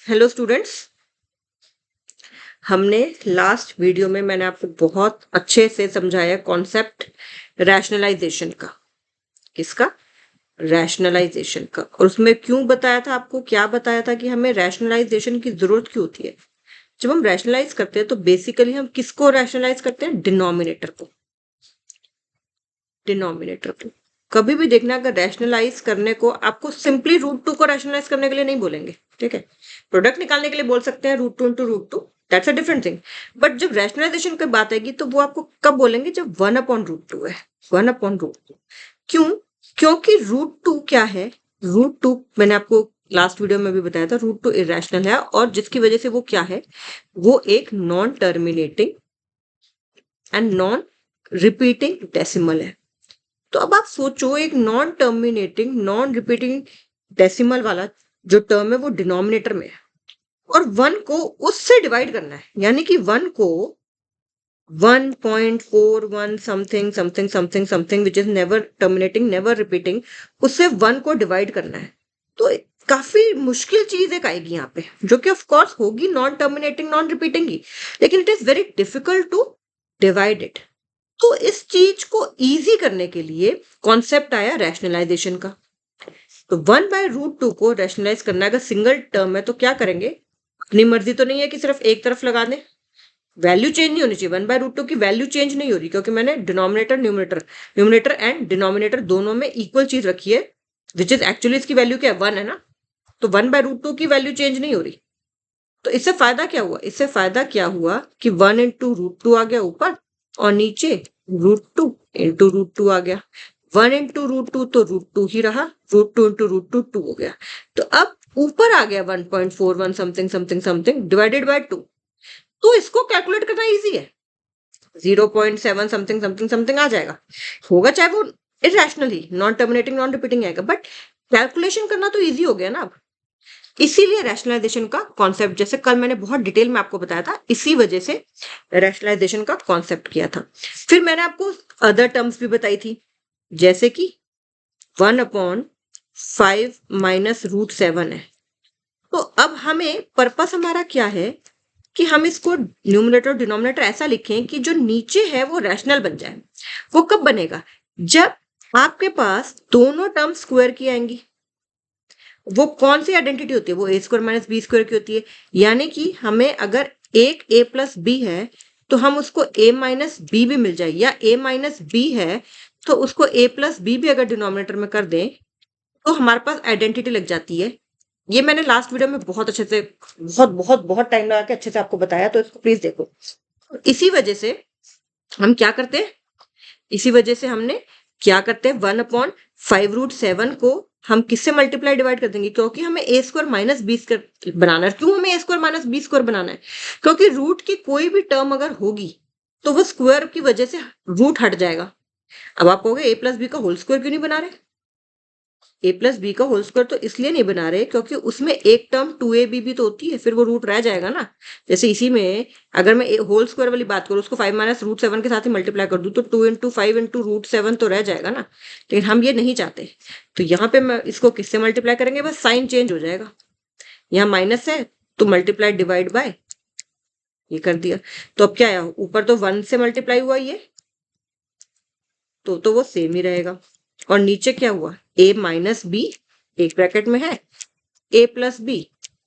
Hello students. हमने last video में मैंने आपको बहुत अच्छे से समझाया कॉन्सेप्ट रैशनलाइजेशन का। किसका? रैशनलाइजेशन का। और उसमें क्यों बताया था आपको, क्या बताया था कि हमें रैशनलाइजेशन की जरूरत क्यों होती है। जब हम रैशनलाइज करते हैं तो बेसिकली हम किसको रैशनलाइज करते हैं? डिनोमिनेटर को। डिनोमिनेटर को कभी भी देखना, अगर रैशनलाइज करने को आपको सिंपली रूट टू को रैशनलाइज करने के लिए नहीं बोलेंगे, ठीक है। प्रोडक्ट निकालने के लिए बोल सकते हैं root two into root two, that's a different thing. But जब रैशनलाइजेशन की बात आएगी तो वो आपको कब बोलेंगे? जब वन अपॉन रूट टू है। वन अपॉन रूट टू क्यों? क्योंकि रूट टू क्या है? रूट टू मैंने आपको लास्ट वीडियो में भी बताया था, रूट टू इरेशनल है और जिसकी वजह से वो क्या है, वो एक non terminating and non repeating decimal है। तो अब आप सोचो, एक non terminating non repeating decimal वाला जो टर्म है वो डिनोमिनेटर में है और वन को उससे डिवाइड करना है, यानी कि वन को 1.41 something something something something which is never terminating never repeating, उससे वन को डिवाइड करना है। तो काफी मुश्किल चीज एक आएगी यहाँ पे, जो कि ऑफ कोर्स होगी नॉन टर्मिनेटिंग नॉन रिपीटिंग ही, लेकिन it is very difficult to divide it. तो इस चीज को इजी करने के लिए कॉन्सेप्ट आया रैशनलाइजेशन का। तो 1/√2 को रैशनलाइज करना है, अगर सिंगल टर्म है तो क्या करेंगे? अपनी मर्जी तो नहीं है कि सिर्फ एक तरफ लगा दें, वैल्यू चेंज नहीं होनी चाहिए। 1/√2 की वैल्यू चेंज नहीं हो रही क्योंकि मैंने denominator numerator numerator and denominator दोनों में इक्वल चीज रखी है, विच इज एक्चुअली इसकी वैल्यू क्या है? 1 है ना। तो 1/√2 की वैल्यू चेंज नहीं हो रही। तो इससे फायदा क्या हुआ? इससे फायदा क्या हुआ कि 1 × √2 आ गया ऊपर और नीचे √2 × √2 आ गया। 1 × √2 तो √2 ही रहा, √2 × √2 2 हो गया। तो अब ऊपर आ गया 1.41 something something something divided by 2। तो इसको कैलकुलेट करना इजी है, 0.7 समथिंग समथिंग समथिंग आ जाएगा। होगा चाहे वो इरेशनल ही, नॉन टर्मिनेटिंग नॉन रिपीटिंग आएगा, बट कैलकुलेशन करना तो इजी हो गया ना अब। इसीलिए रैशनलाइजेशन का कॉन्सेप्ट, जैसे कल मैंने बहुत डिटेल में आपको बताया था, इसी वजह से रैशनलाइजेशन का कॉन्सेप्ट किया था। फिर मैंने आपको अदर टर्म्स भी बताई थी, जैसे कि 1/5 माइनस √7 है। तो अब हमें पर्पस हमारा क्या है कि हम इसको न्यूमरेटर डिनोमिनेटर ऐसा लिखें कि जो नीचे है वो रैशनल बन जाए। वो कब बनेगा? जब आपके पास दोनों टर्म स्क्वायर की आएंगी। वो कौन सी आइडेंटिटी होती है? वो a² - b² की होती है। यानी कि हमें अगर एक a + b है तो हम उसको a - b भी मिल जाए, या a - b है तो उसको a + b भी अगर डिनोमिनेटर में कर दें तो हमारे पास आइडेंटिटी लग जाती है। ये मैंने लास्ट वीडियो में बहुत अच्छे से, बहुत बहुत बहुत टाइम लगा के अच्छे से आपको बताया, तो इसको प्लीज देखो। इसी वजह से हम क्या करते हैं, इसी वजह से हमने क्या करते हैं, 1/5√7 को हम किससे मल्टीप्लाई डिवाइड कर देंगे? क्योंकि हमें a² - b² बनाना है। क्यों हमें a² - b² बनाना है? क्योंकि रूट की कोई भी टर्म अगर होगी तो वो स्क्वायर की वजह से रूट हट जाएगा। अब आप कहोगे a + b का होल स्क्वायर क्यों नहीं बना रहे? a + b का होल स्क्वायर तो इसलिए नहीं बना रहे क्योंकि उसमें एक टर्म 2ab भी तो होती है, फिर वो रूट रह जाएगा ना। जैसे इसी में अगर मैं होल स्क्वायर वाली बात करूँ, उसको 5 - √7 के साथ ही मल्टीप्लाई कर दूं तो 2 × 5 × √7 तो रह जाएगा ना। लेकिन हम ये नहीं चाहते, तो यहाँ पे मैं इसको किससे मल्टीप्लाई करेंगे? बस साइन चेंज हो जाएगा। यहाँ माइनस है तो मल्टीप्लाई डिवाइड बाय ये कर दिया। तो अब क्या आया? ऊपर तो 1 से मल्टीप्लाई हुआ ये, तो वो सेम ही रहेगा। और नीचे क्या हुआ? a - b एक ब्रैकेट में है, a + b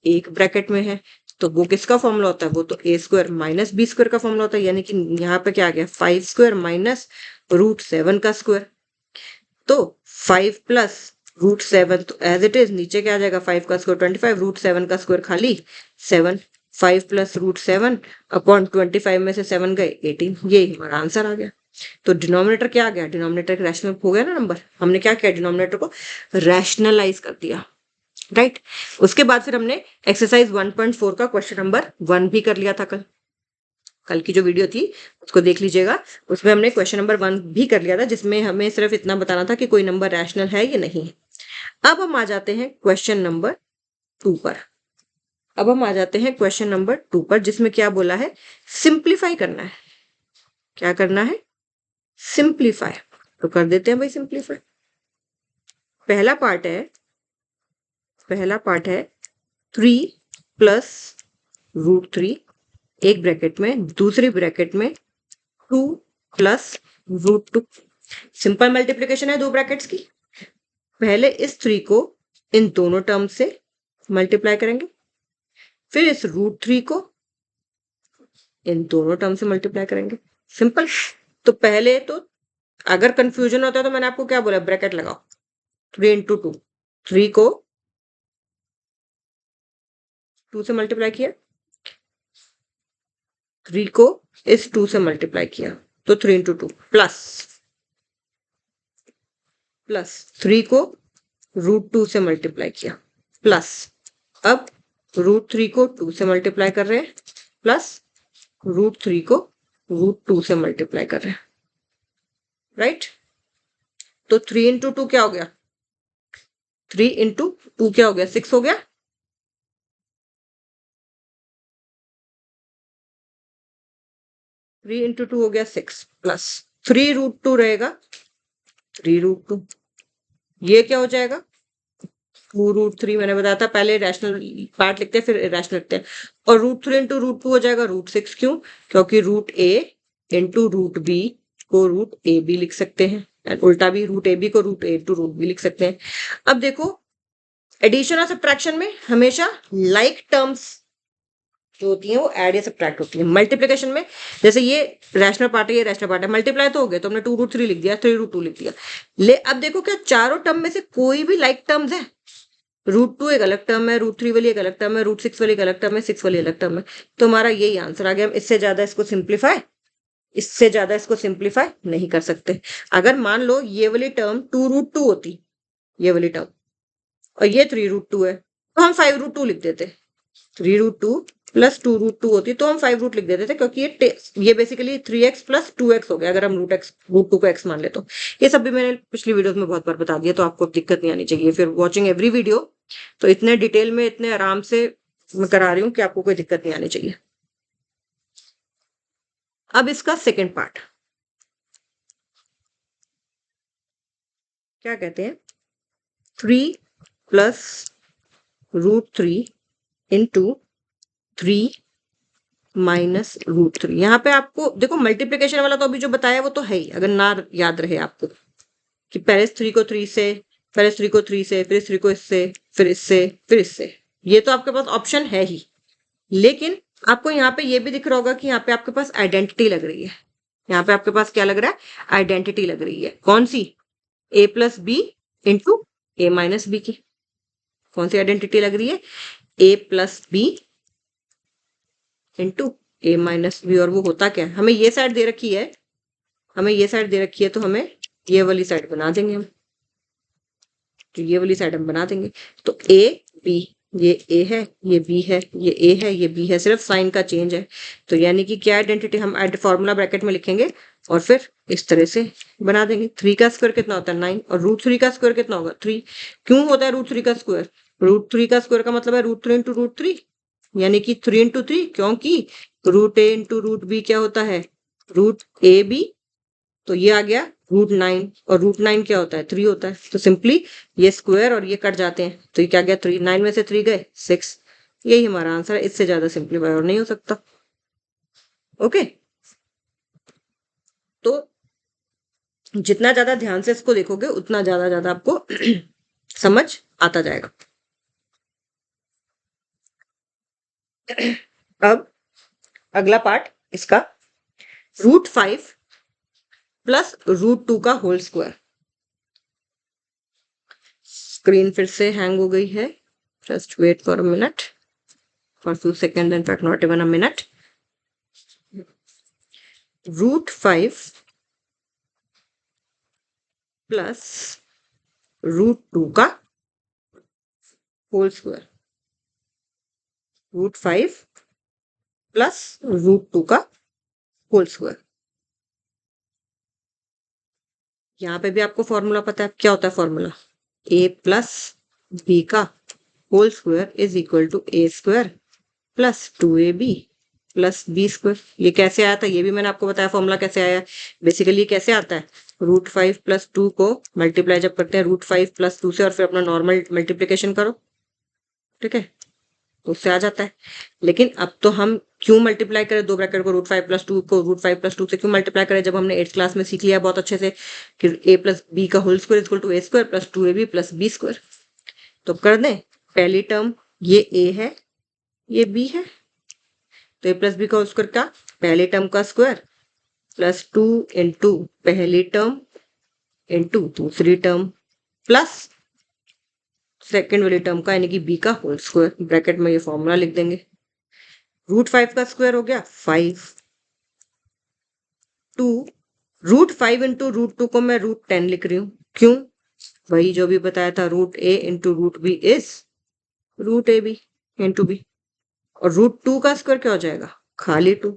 एक ब्रैकेट में है। तो वो किसका फॉर्मूला होता है? वो तो a² - b² का फॉर्मूला होता है। यानी कि यहाँ पे क्या आ गया? 5² - √7 का स्क्वायर। तो 5 + √7 तो एज इट इज नीचे क्या आ जाएगा? 5 का स्क्वायर 25, √7 का स्क्वायर खाली 7। 5 + √7 अपॉन 25 में से 7 गए 18, ये हमारा आंसर आ गया। तो डिनोमिनेटर क्या आ गया? डिनोमिनेटर रैशनल हो गया ना नंबर। हमने क्या किया? डिनोमिनेटर को रैशनलाइज कर दिया, राइट। उसके बाद फिर हमने एक्सरसाइज 1.4 का क्वेश्चन नंबर 1 भी कर लिया था कल। कल की जो वीडियो थी उसको देख लीजिएगा, उसमें हमने क्वेश्चन नंबर 1 भी कर लिया था, जिसमें हमें सिर्फ इतना बताना था कि कोई नंबर रैशनल है या नहीं है। अब हम आ जाते हैं क्वेश्चन नंबर 2 पर। अब हम आ जाते हैं क्वेश्चन नंबर 2 पर, जिसमें क्या बोला है? सिंप्लीफाई करना है। क्या करना है? सिंप्लीफाई। तो कर देते हैं भाई सिंप्लीफाई। पहला पार्ट है 3 प्लस √3 एक ब्रैकेट में, दूसरी ब्रैकेट में 2 प्लस √2। सिंपल मल्टीप्लीकेशन है दो ब्रैकेट्स की। पहले इस 3 को इन दोनों टर्म से मल्टीप्लाई करेंगे, फिर इस √3 को इन दोनों टर्म से मल्टीप्लाई करेंगे। सिंपल। तो पहले तो अगर कंफ्यूजन होता है तो मैंने आपको क्या बोला, ब्रैकेट लगाओ। 3 इंटू 2, 3 को 2 से मल्टीप्लाई किया, 3 को इस 2 से मल्टीप्लाई किया, तो 3 इंटू 2 प्लस 3 को √2 से मल्टीप्लाई किया, प्लस अब √3 को 2 से मल्टीप्लाई कर रहे हैं, प्लस √3 को √2 से मल्टीप्लाई कर रहे हैं। राइट। तो 3 इंटू 2 क्या हो गया, 3 इंटू 2 क्या हो गया, 6 हो गया। थ्री इंटू 2 हो गया 6, प्लस 3√2 रहेगा, 3√2। ये क्या हो जाएगा, 2√3। मैंने बताया था पहले रैशनल पार्ट लिखते हैं फिर इरेशनल लिखते हैं। और √3 इंटू √2 हो जाएगा √6। क्यों, क्योंकि √a इंटू √b को √ab लिख सकते हैं, एंड उल्टा भी √ab को √a इंटू √b लिख सकते हैं। अब देखो एडिशन और सब्ट्रैक्शन में हमेशा लाइक टर्म्स जो होती है वो ऐड या सब्ट्रैक्ट होती है। मल्टीप्लिकेशन में जैसे ये रैशनल पार्ट है, ये रैशनल पार्ट है, मल्टीप्लाई तो हो गया, तो हमने 2√3 लिख दिया, 3√2 लिख दिया। ले अब देखो क्या चारों टर्म में से कोई भी लाइक टर्म्स है, √2 एक अलग टर्म है, √3 वाली एक अलग टर्म है, √6 वाली एक अलग टर्म है, 6 वाली अलग टर्म है। तो हमारा यही आंसर आ गया। हम इससे ज्यादा इसको सिंप्लीफाई नहीं कर सकते। अगर मान लो ये वाली टर्म 2√2 होती, ये वाली टर्म, और ये 3√2 है, तो हम 5√2 लिख देते। 3√2 प्लस 2√2 होती तो हम 5 लिख देते थे, क्योंकि ये बेसिकली 3x प्लस 2x हो गया अगर हम √2 को x मान ले तो। ये सब भी मैंने पिछली वीडियोस में बहुत बार बता दिया, तो आपको दिक्कत नहीं आनी चाहिए। फिर वॉचिंग एवरी वीडियो तो इतने डिटेल में, इतने आराम से मैं करा रही हूँ कि आपको कोई दिक्कत नहीं आनी चाहिए। अब इसका सेकेंड पार्ट क्या कहते हैं, 3 प्लस √3 इंटू 3 माइनस √3। यहाँ पे आपको देखो मल्टीप्लीकेशन वाला तो अभी जो बताया वो तो है ही, अगर ना याद रहे आपको कि पहले इस 3 को 3 से, पहले इस 3 को 3 से, फिर इस 3 को इससे, फिर इससे, फिर इससे, ये तो आपके पास ऑप्शन है ही। लेकिन आपको यहाँ पे ये भी दिख रहा होगा कि यहाँ पे आपके पास आइडेंटिटी लग रही है। यहाँ पे आपके पास क्या लग रहा है, आइडेंटिटी लग रही है। कौन सी, a plus B into A minus B की। कौन सी आइडेंटिटी लग रही है, a plus B into A minus B. और वो होता क्या है, हमें ये साइड दे रखी है, हमें ये साइड दे रखी है, तो हमें ये वाली साइड बना देंगे हम, तो ये वाली साइड हम बना देंगे। तो ए बी, ये ए है, ये बी है, ये ए है, ये बी है, सिर्फ साइन का चेंज है। तो यानी कि क्या आइडेंटिटी, हम फॉर्मूला ब्रैकेट में लिखेंगे और फिर इस तरह से बना देंगे। 3 का स्क्वायर कितना होता है 9, और √3 का स्क्वायर कितना होगा 3। क्यों होता है √3 का स्क्वायर, √3 का स्क्वायर का मतलब है √3 इंटू √3, यानी कि 3 इंटू 3, क्योंकि √a इंटू √b क्या होता है, √ab। तो ये आ गया √9, और √9 क्या होता है 3 होता है। तो सिंपली ये स्क्वायर और ये कट जाते हैं, तो ये क्या गया 3, 9 में से 3 गए 6। यही हमारा आंसर है, इससे ज्यादा सिंप्लीफाई और नहीं हो सकता। ओके, तो जितना ज्यादा ध्यान से इसको देखोगे उतना ज्यादा आपको समझ आता जाएगा। अब अगला पार्ट इसका, √5 प्लस √2 का होल स्क्वायर। स्क्रीन फिर से हैंग हो गई है, just wait for a minute, for few seconds, in fact not even a minute। √5 plus √2 का होल स्क्वायर, √5 प्लस √2 का होल स्क्वायर। यहाँ पे भी आपको फॉर्मूला पता है, क्या होता है फॉर्मूला, a प्लस बी का whole square is equal to a square plus 2ab plus B square. ये कैसे आया था, ये भी मैंने आपको बताया फॉर्मूला कैसे आया। बेसिकली कैसे आता है, √5 प्लस 2 को मल्टीप्लाई जब करते हैं √5 प्लस 2 से, और फिर अपना नॉर्मल मल्टीप्लीकेशन करो, ठीक है। तो उससे आ जाता है। लेकिन अब तो हम क्यों मल्टीप्लाई करें दो ब्रैकेट को, √5 + 2 को √5 + 2 से क्यों मल्टीप्लाई करें, जब हमने 8th क्लास में सीख लिया बहुत अच्छे से कि a + b का whole square equal to a² + 2ab + b²। तो कर दें, पहली टर्म ये a है, ये b है, तो a + b का होल स्क्वायर का पहली टर्म का स्क्वायर प्लस 2 इंटू पहली टर्म इंटू दूसरी टर्म प्लस सेकेंड वाली टर्म का यानी कि b का होल स्क्वायर। ब्रैकेट में ये फॉर्मूला लिख देंगे। √5 का स्क्वायर हो गया 5, 2 √5 इंटू √2 को मैं √10 लिख रही हूँ। क्यों? वही जो भी बताया था, √a into √b is √ab into b। और √2 का स्क्वायर क्या हो जाएगा? खाली 2।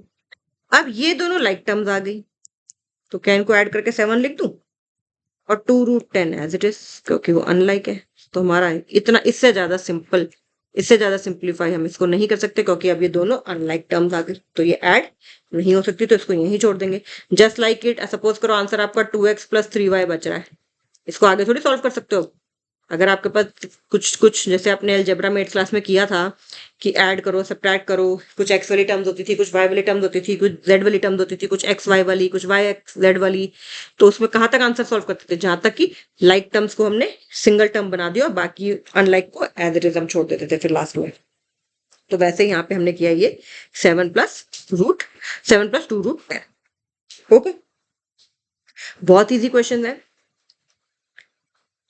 अब ये दोनों लाइक टर्म्स आ गई, तो क्या इनको ऐड करके 7 लिख दूं और 2√10 एज इट इज, क्योंकि वो अनलाइक है। तो हमारा इतना, इससे ज्यादा सिंपल, इससे ज्यादा सिंप्लीफाई हम इसको नहीं कर सकते, क्योंकि अब ये दोनों अनलाइक टर्म्स आ गए, तो ये ऐड नहीं हो सकती, तो इसको यहीं छोड़ देंगे। जस्ट लाइक इट, सपोज करो आंसर आपका 2x + 3y बच रहा है, इसको आगे थोड़ी सॉल्व कर सकते हो। अगर आपके पास कुछ कुछ जैसे आपने अलजेब्रा में 8th क्लास में किया था कि ऐड करो, सब्ट्रैक्ट करो, कुछ x वाली टर्म्स होती थी, कुछ y वाली टर्म्स होती थी, कुछ z वाली टर्म्स होती थी, कुछ xy वाली, कुछ yx z वाली, तो उसमें कहाँ तक आंसर सॉल्व करते थे? जहां तक कि लाइक टर्म्स को हमने सिंगल टर्म बना दिया और बाकी अनलाइक को एज इट इज हम छोड़ देते थे फिर लास्ट में। तो वैसे यहाँ पे हमने किया ये 7 + 2√10। ओके, बहुत इजी क्वेश्चन है,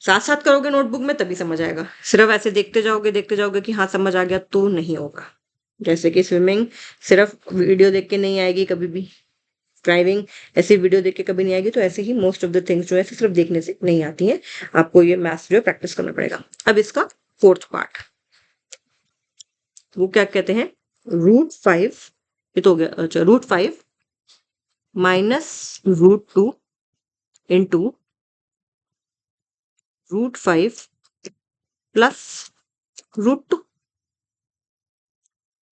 साथ साथ करोगे नोटबुक में तभी समझ आएगा। सिर्फ ऐसे देखते जाओगे कि हाँ समझ आ गया, तो नहीं होगा। जैसे कि स्विमिंग सिर्फ वीडियो देख के नहीं आएगी कभी भी, ड्राइविंग ऐसी वीडियो देख के कभी नहीं आएगी, तो ऐसे ही मोस्ट ऑफ द थिंग्स जो है सिर्फ देखने से नहीं आती हैं, आपको ये मैथ्स जो है प्रैक्टिस करना पड़ेगा। अब इसका 4th पार्ट, वो क्या कहते हैं, √5, ये तो हो गया, अच्छा, √5 - √2 इंटू √5 प्लस √2।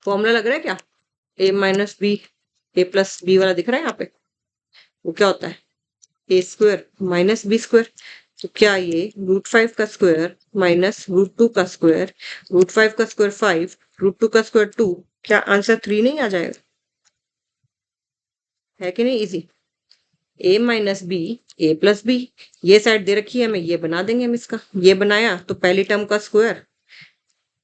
फॉर्मूला लग रहा है क्या? a - b, a + b वाला दिख रहा है यहाँ पे, वो क्या होता है? a² - b²। तो क्या ये √5 का स्क्वायर माइनस √2 का स्क्वायर, √5 का स्क्वायर 5, √2 का स्क्वायर 2, क्या आंसर 3 नहीं आ जाएगा? है कि नहीं easy? a - b, a + b, ये साइड दे रखी है हमें, ये बना देंगे हम इसका। ये बनाया तो पहली टर्म का स्क्वायर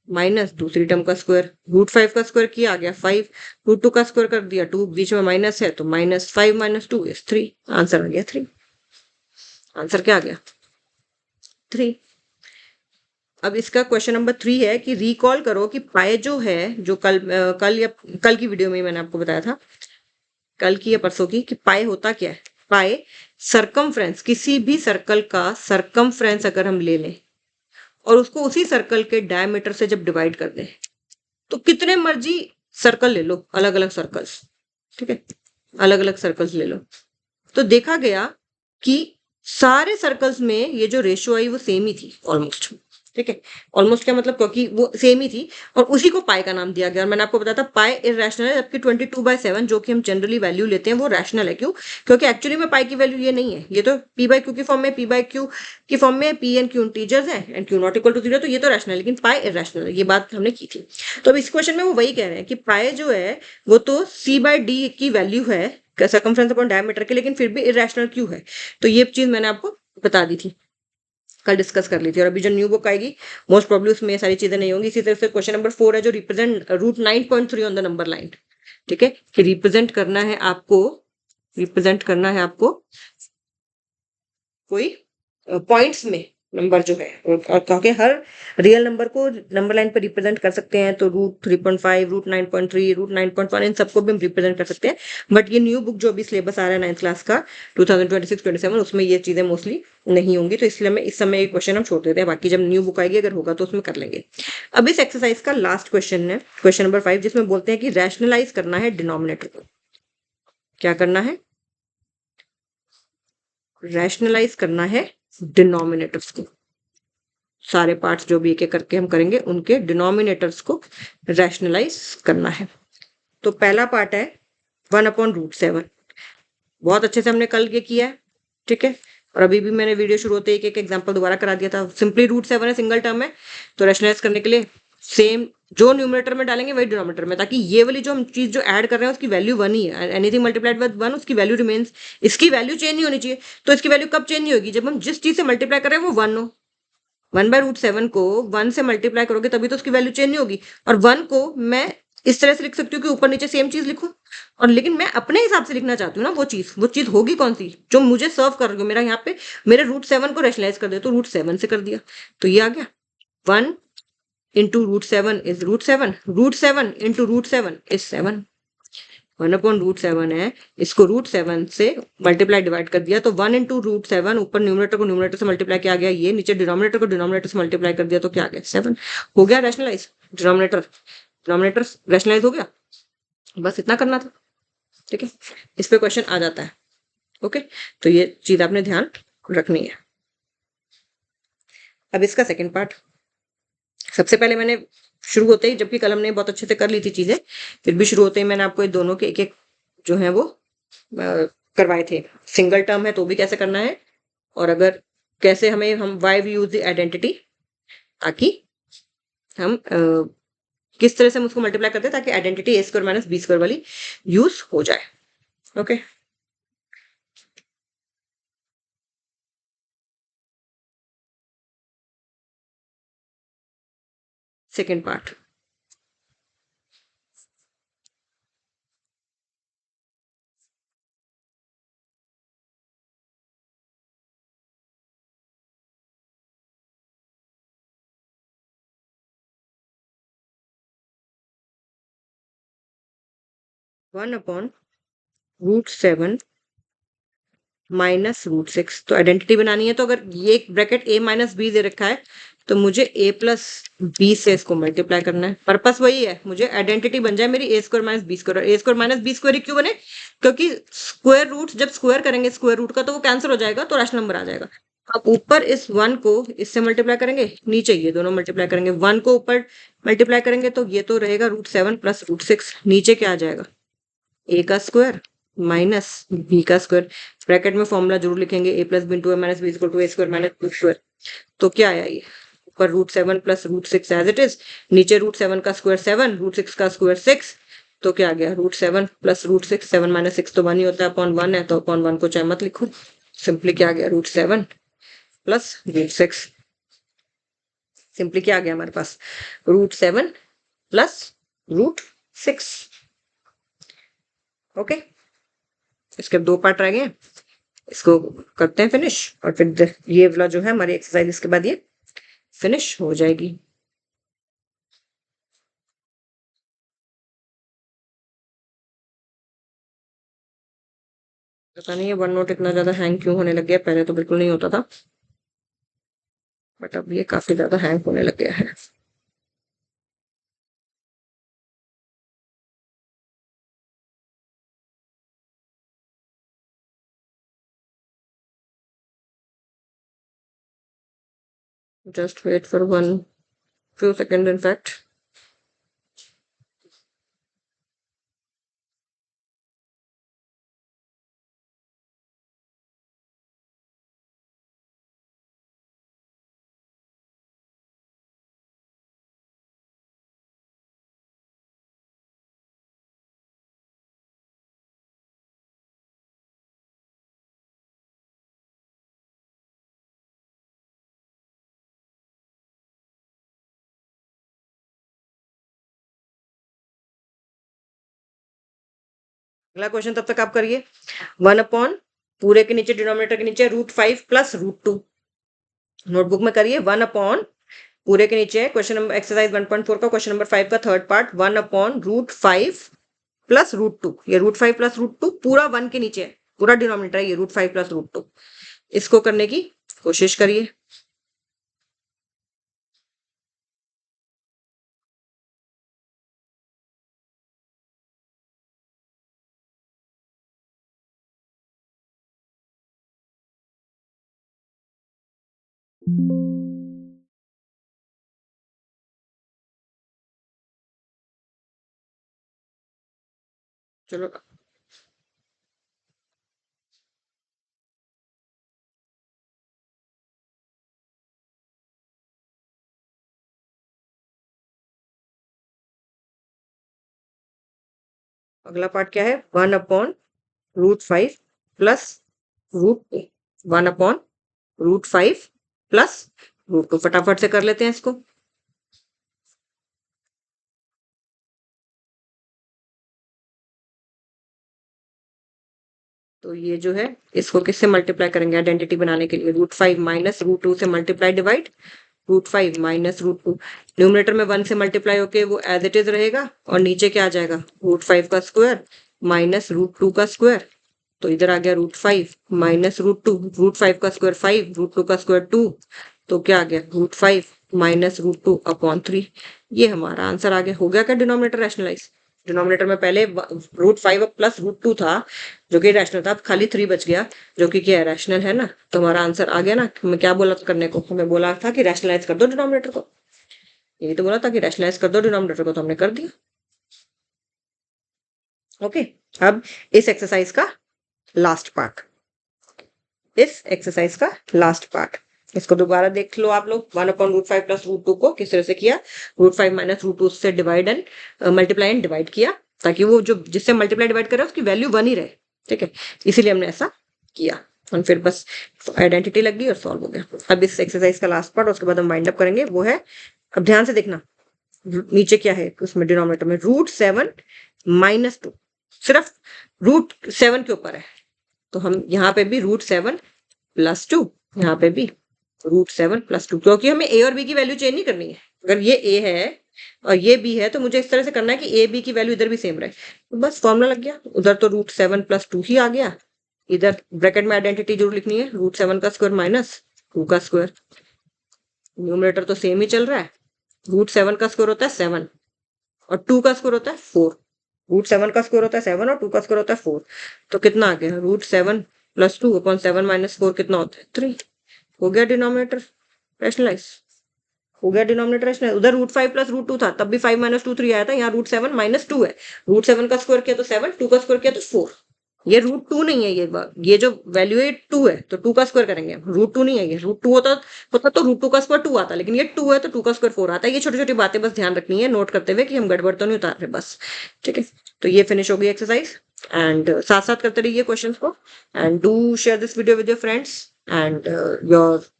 माइनस दूसरी टर्म का स्क्वायर, √5 का स्क्वायर किया आ गया 5, √2 का स्क्वायर कर दिया 2, बीच में माइनस है तो -5 - 2 इज 3, आंसर आ गया 3। आंसर क्या आ गया? 3। अब इसका क्वेश्चन नंबर 3 है कि रिकॉल करो कि पाए जो है, जो कल की वीडियो में मैंने आपको बताया था, कल की या परसों की, कि पाए होता क्या है। पाए सरकमफ्रेंस, किसी भी सर्कल का सरकमफ्रेंस अगर हम ले लें और उसको उसी सर्कल के डायमीटर से जब डिवाइड कर दें, तो कितने मर्जी सर्कल ले लो, अलग अलग सर्कल्स, ठीक है, अलग अलग सर्कल्स ले लो, तो देखा गया कि सारे सर्कल्स में ये जो रेशियो आई वो सेम ही थी ऑलमोस्ट। ठीक है, ऑलमोस्ट क्या मतलब, क्योंकि वो सेम ही थी और उसी को पाई का नाम दिया गया। और मैंने आपको बताया था पाई इरेशनल है, जबकि 22/7 जो कि हम जनरली वैल्यू लेते हैं वो रैशनल है। क्यों? क्योंकि एक्चुअली में पाई की वैल्यू ये नहीं है, ये तो p/q की फॉर्म में, p/q की फॉर्म में, p एंड q इंटीजर्स है and q not equal to 0, तो ये तो रैशनल है, लेकिन पाई इरेशनल है, ये बात हमने की थी। तो अब इस क्वेश्चन में वो वही कह रहे हैं कि पाई जो है वो तो c/d की वैल्यू है सर्कमफ्रेंस अपॉन डायमीटर के, लेकिन फिर भी इरेशनल क्यों है? तो ये चीज मैंने आपको बता दी थी, कल डिस्कस कर ली थी। और अभी जो न्यू बुक आएगी मोस्ट प्रॉब्ली उसमें ये सारी चीजें नहीं होंगी। इसी तरह से क्वेश्चन नंबर 4 है जो represent √9.3 on the number line. ठीक है, कि रिप्रेजेंट करना है आपको कोई पॉइंट्स में नंबर जो है, और क्योंकि हर रियल नंबर को नंबर लाइन पर रिप्रेजेंट कर सकते हैं, तो √3.5, √9.3, √9.1 इन सबको भी हम रिप्रेजेंट कर सकते हैं। बट ये न्यू बुक जो अभी सिलेबस आ रहा है 9th क्लास का 2026-27, उसमें ये चीजें मोस्टली नहीं होंगी, तो इसलिए इस समय ये क्वेश्चन हम छोड़ देते हैं, बाकी जब न्यू बुक आएगी अगर होगा तो उसमें कर लेंगे। अब इस एक्सरसाइज का लास्ट क्वेश्चन है, क्वेश्चन नंबर 5, जिसमें बोलते हैं कि रैशनलाइज करना है डिनोमिनेटर को। क्या करना है? रैशनलाइज करना है डिनोमिनेटर्स को। सारे पार्ट्स जो भी एक एक करके हम करेंगे, उनके डिनोमिनेटर्स को रैशनलाइज करना है। तो पहला पार्ट है 1/√7, बहुत अच्छे से हमने कल ये किया है। ठीक है, और अभी भी मैंने वीडियो शुरू होते एक एक एग्जांपल दोबारा करा दिया था। सिंपली √7 है, सिंगल टर्म है, तो रैशनलाइज करने के लिए सेम जो न्यूमरेटर में डालेंगे वही डिनोमिनेटर में, ताकि ये वाली जो हम चीज जो ऐड कर रहे हैं उसकी वैल्यू वन ही है, एनीथिंग मल्टीप्लाइड बाय वन उसकी वैल्यू रिमेन्स, इसकी वैल्यू चेंज नहीं होनी चाहिए। तो इसकी वैल्यू कब चेंज नहीं होगी, जब हम जिस चीज से मल्टीप्लाई कर रहे हैं वो वन हो। 1/√7 को 1 से मल्टीप्लाई करोगे तभी तो उसकी वैल्यू चेंज नहीं होगी। और 1 को मैं इस तरह से लिख सकती हूँ कि ऊपर नीचे सेम चीज लिखूं, और लेकिन मैं अपने हिसाब से लिखना चाहती हूँ ना वो चीज होगी कौन सी जो मुझे सर्व कर रही हो। मेरा यहाँ पे मेरे √7 को रैशनलाइज कर दे तो √7 से कर दिया, तो ये आ गया 1 इंटू √7 इज √7, √7 इंटू √7 इज 7। 1/√7 है, इसको √7 से मल्टीप्लाई डिवाइड कर दिया तो 1 इंटू √7, ऊपर न्यूमरेटर को न्यूमरेटर से मल्टीप्लाई किया गया, ये नीचे डिनोमिनेटर को डिनोमिनेटर से मल्टीप्लाई कर दिया तो क्या आ गया 7। हो गया रैशनलाइज, डिनोमिनेटर डिनोमिनेटर रैशनलाइज हो गया। बस इतना करना था, ठीक है, इस पे क्वेश्चन आ जाता है। ओके, तो ये चीज आपने ध्यान रखनी है। अब इसका सेकंड पार्ट, सबसे पहले मैंने शुरू होते ही, जबकि कल हमने बहुत अच्छे से कर ली थी चीजें, फिर भी शुरू होते ही मैंने आपको ये दोनों के एक एक जो है वो करवाए थे। सिंगल टर्म है तो भी कैसे करना है, और अगर कैसे हम why we use the identity, ताकि हम किस तरह से हम उसको मल्टीप्लाई करते हैं ताकि आइडेंटिटी a² - b² वाली यूज हो जाए। ओके, सेकेंड पार्ट, 1/√7 -√6, तो आइडेंटिटी बनानी है, तो अगर ये ब्रैकेट a - b दे रखा है तो मुझे a+b से इसको मल्टीप्लाई करना है। पर्पस वही है, मुझे आइडेंटिटी बन जाए मेरी a² - b², और a² - b² क्यों बने, क्योंकि स्क्वायर रूट जब स्क्वायर करेंगे स्क्वायर रूट का तो वो कैंसिल हो जाएगा, तो रैशनल नंबर आ जाएगा। अब ऊपर इस 1 को इससे मल्टीप्लाई करेंगे, नीचे ये दोनों मल्टीप्लाई करेंगे, 1 को ऊपर मल्टीप्लाई करेंगे तो ये तो रहेगा √7 + √6, नीचे क्या आ जाएगा a का स्क्वायर माइनस b का स्क्वायर। ब्रैकेट में फॉर्मूला जरूर लिखेंगे, a+b * a - b = a² - b²। तो क्या आया ये, ऊपर √7 + √6 एज इट इज, नीचे √7 का स्क्वायर 7, √6 का स्क्वायर 6, तो क्या आ गया √7 + √6, 7 - 6 तो 1 ही होता है, अपॉन 1 है तो अपॉन 1 को चाहे मत लिखो, सिंपली क्या आ गया √7 + √6, सिंपली क्या आ गया हमारे पास √7 + √6। ओके, इसके दो पार्ट रह गए, इसको करते हैं फिनिश, और फिर ये वाला जो है हमारी एक्सरसाइज इसके बाद ये फिनिश हो जाएगी। पता नहीं ये वन नोट इतना ज्यादा हैंग क्यों होने लग गया, पहले तो बिल्कुल नहीं होता था, बट अब ये काफी ज्यादा हैंग होने लग गया है। Just wait for one few seconds in fact। अगला क्वेश्चन तब तक आप करिए, 1/, पूरे के नीचे डिनोमिनेटर के नीचे √5 + √2, नोटबुक में करिए 1/, पूरे के नीचे क्वेश्चन नंबर एक्सरसाइज 1.4 का क्वेश्चन नंबर 5 का थर्ड पार्ट, 1/√5 + √2, ये √5 + √2 पूरा 1 के नीचे है, पूरा डिनोमिनेटर है ये √5 + √2, इसको करने की कोशिश करिए। चलो अगला पार्ट क्या है, 1/√5 प्लस √2, 1/√5 प्लस √2। फटाफट से कर लेते हैं इसको। तो ये जो है इसको किससे मल्टीप्लाई करेंगे आइडेंटिटी बनाने के लिए, √5 माइनस √2 से मल्टीप्लाई डिवाइड, √5 माइनस √2। न्यूमरेटर में 1 से मल्टीप्लाई होके वो एज इट इज रहेगा और नीचे क्या आ जाएगा, √5 का स्क्वायर माइनस √2 का स्क्वायर। तो इधर आ गया √5 माइनस √2, √5 का स्क्वायर 5, √2 का स्क्वायर 2, तो क्या आ गया √5 माइनस √2 अपॉन 3। ये हमारा आंसर आ गया। हो गया क्या डिनोमिनेटर रैशनलाइज। डिनोमिनेटर में पहले √5 प्लस √2 था जो कि रैशनल था, अब खाली 3 बच गया जो कि क्या है, रैशनल है ना। तो हमारा आंसर आ गया ना। मैं क्या बोला था करने को, हमें बोला था कि रैशनलाइज कर दो डिनोमिनेटर को, यही तो बोला था कि रैशनलाइज कर दो डिनोमिनेटर को, तो हमने कर दिया। ओके, अब इस एक्सरसाइज का लास्ट पार्ट, इस एक्सरसाइज का लास्ट पार्ट, इसको दोबारा देख लो आप लोग। 1/√5 प्लस √2 को किस तरह से किया, √5 माइनस √2 से divide and multiply and divide किया, ताकि वो जो जिससे मल्टीप्लाई डिवाइड करे उसकी वैल्यू 1 ही रहे। ठीक है, इसीलिए हमने ऐसा किया और फिर बस आइडेंटिटी लग गई और सॉल्व हो गया। अब इस एक्सरसाइज का लास्ट पार्ट, उसके बाद हम वाइंड अप करेंगे, वो है, अब ध्यान से देखना नीचे क्या है उसमें डिनोमिनेटर में, √7 माइनस 2, सिर्फ √7 के ऊपर है। तो हम यहाँ पे भी √7 प्लस 2, यहाँ पे भी √7 प्लस 2, क्योंकि हमें ए और बी की वैल्यू चेंज नहीं करनी है। अगर ये ए है और ये बी है तो मुझे इस तरह से करना है कि ए बी की वैल्यू इधर भी सेम रहे। तो बस फॉर्मूला लग गया, उधर तो √7 प्लस 2 ही आ गया, इधर ब्रैकेट में आइडेंटिटी जरूर लिखनी है, √7 का स्क्वायर माइनस 2 का स्क्वायर। न्यूमरेटर तो सेम ही चल रहा है, √7 का स्क्वायर होता है 7 और 2 का स्क्वायर होता है 4। √7 का स्क्वायर होता है 7 और 2 का स्क्वायर होता है 4। तो कितना आ गया, √7 प्लस 2 अपॉन 7 माइनस 4 कितना होता है, 3। हो गया डिनोमिनेटर रैशनलाइज, हो गया डिनोमिनेटर रैशनलाइज। उधर √5 प्लस √2 था तब भी 5 माइनस 2 3 आया था, यहाँ √7 माइनस 2 है। √7 का स्क्वायर किया तो 7, 2 का स्क्वायर किया तो 4। ये √2 नहीं है, ये जो वैल्यू है 2 है, तो 2 का स्क्वायर करेंगे, √2 नहीं है ये, √2 होता तो √2 का स्क्वायर 2 आता, लेकिन ये 2 है तो 2 का स्क्वायर 4 आता है। ये छोटी छोटी बातें बस ध्यान रखनी है नोट करते हुए कि हम गड़बड़ तो नहीं उतार रहे बस। ठीक है, तो ये फिनिश हो गई एक्सरसाइज, एंड साथ साथ करते रहिए क्वेश्चंस को, and do share this video with your friends and your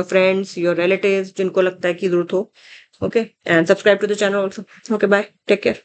friends, your relatives जिनको लगता है कि जरूरत हो। Okay, and subscribe to the channel also. Okay, bye, take care.